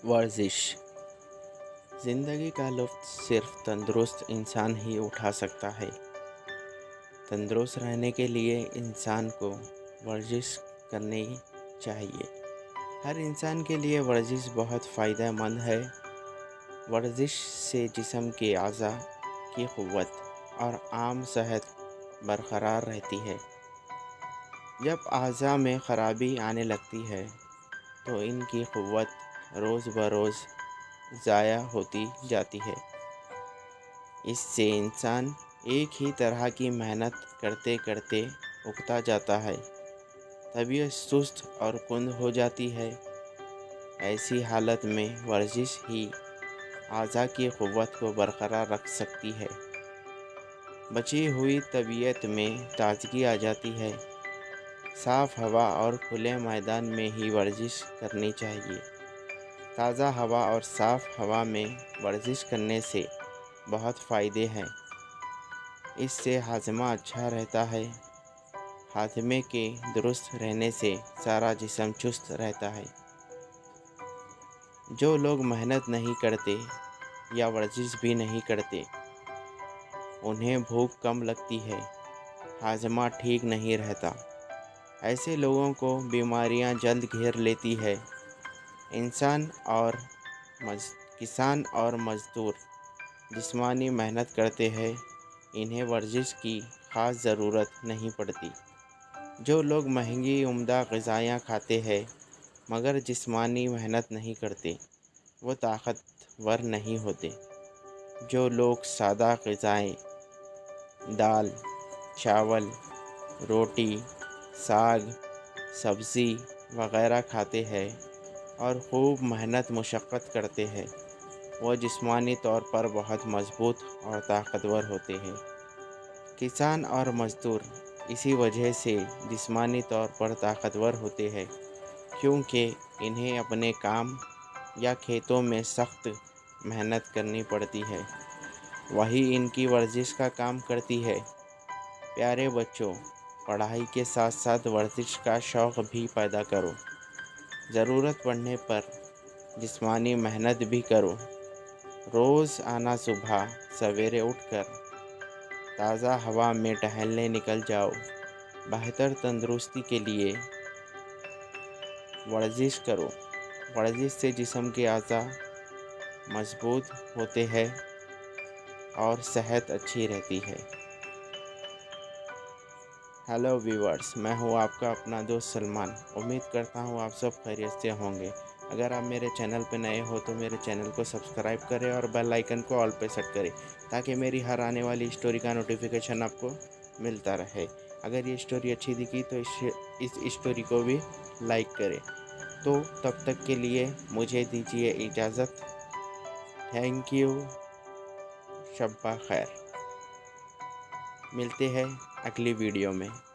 ورزش زندگی کا لطف صرف تندرست انسان ہی اٹھا سکتا ہے۔ تندرست رہنے کے لیے انسان کو ورزش کرنی چاہیے۔ ہر انسان کے لیے ورزش بہت فائدہ مند ہے۔ ورزش سے جسم کے اعضاء کی قوت اور عام صحت برقرار رہتی ہے۔ جب اعضاء میں خرابی آنے لگتی ہے تو ان کی قوت روز بروز ضائع ہوتی جاتی ہے۔ اس سے انسان ایک ہی طرح کی محنت کرتے کرتے اکتا جاتا ہے، طبیعت سست اور کند ہو جاتی ہے۔ ایسی حالت میں ورزش ہی اعضاء کی قوت کو برقرار رکھ سکتی ہے۔ بچی ہوئی طبیعت میں تازگی آ جاتی ہے۔ صاف ہوا اور کھلے میدان میں ہی ورزش کرنی چاہیے۔ تازہ ہوا اور صاف ہوا میں ورزش کرنے سے بہت فائدے ہیں۔ اس سے ہاضمہ اچھا رہتا ہے۔ ہاضمے کے درست رہنے سے سارا جسم چست رہتا ہے۔ جو لوگ محنت نہیں کرتے یا ورزش بھی نہیں کرتے، انہیں بھوک کم لگتی ہے، ہاضمہ ٹھیک نہیں رہتا۔ ایسے لوگوں کو بیماریاں جلد گھیر لیتی ہے۔ کسان اور مزدور جسمانی محنت کرتے ہیں، انہیں ورزش کی خاص ضرورت نہیں پڑتی۔ جو لوگ مہنگی عمدہ غذائیں کھاتے ہیں مگر جسمانی محنت نہیں کرتے، وہ طاقتور نہیں ہوتے۔ جو لوگ سادہ غذائیں، دال، چاول، روٹی، ساگ، سبزی وغیرہ کھاتے ہیں اور خوب محنت مشقت کرتے ہیں، وہ جسمانی طور پر بہت مضبوط اور طاقتور ہوتے ہیں۔ کسان اور مزدور اسی وجہ سے جسمانی طور پر طاقتور ہوتے ہیں کیونکہ انہیں اپنے کام یا کھیتوں میں سخت محنت کرنی پڑتی ہے، وہی ان کی ورزش کا کام کرتی ہے۔ پیارے بچوں، پڑھائی کے ساتھ ساتھ ورزش کا شوق بھی پیدا کرو۔ ضرورت پڑنے پر جسمانی محنت بھی کرو۔ روز آنا صبح سویرے اٹھ کر تازہ ہوا میں ٹہلنے نکل جاؤ۔ بہتر تندرستی کے لیے ورزش کرو۔ ورزش سے جسم کے اعضاء مضبوط ہوتے ہیں اور صحت اچھی رہتی ہے۔ ہیلو ویورز، میں ہوں آپ کا اپنا دوست سلمان۔ امید کرتا ہوں آپ سب خیریت سے ہوں گے۔ اگر آپ میرے چینل پہ نئے ہو تو میرے چینل کو سبسکرائب کریں اور بیل آئیکن کو آل پہ سیٹ کریں تاکہ میری ہر آنے والی اسٹوری کا نوٹیفیکیشن آپ کو ملتا رہے۔ اگر یہ اسٹوری اچھی دکھی تو اس اسٹوری کو بھی لائک کریں۔ تو تب تک کے لیے مجھے دیجیے اجازت۔ Thank you. شب بخیر۔ ملتے ہیں اگلی ویڈیو میں۔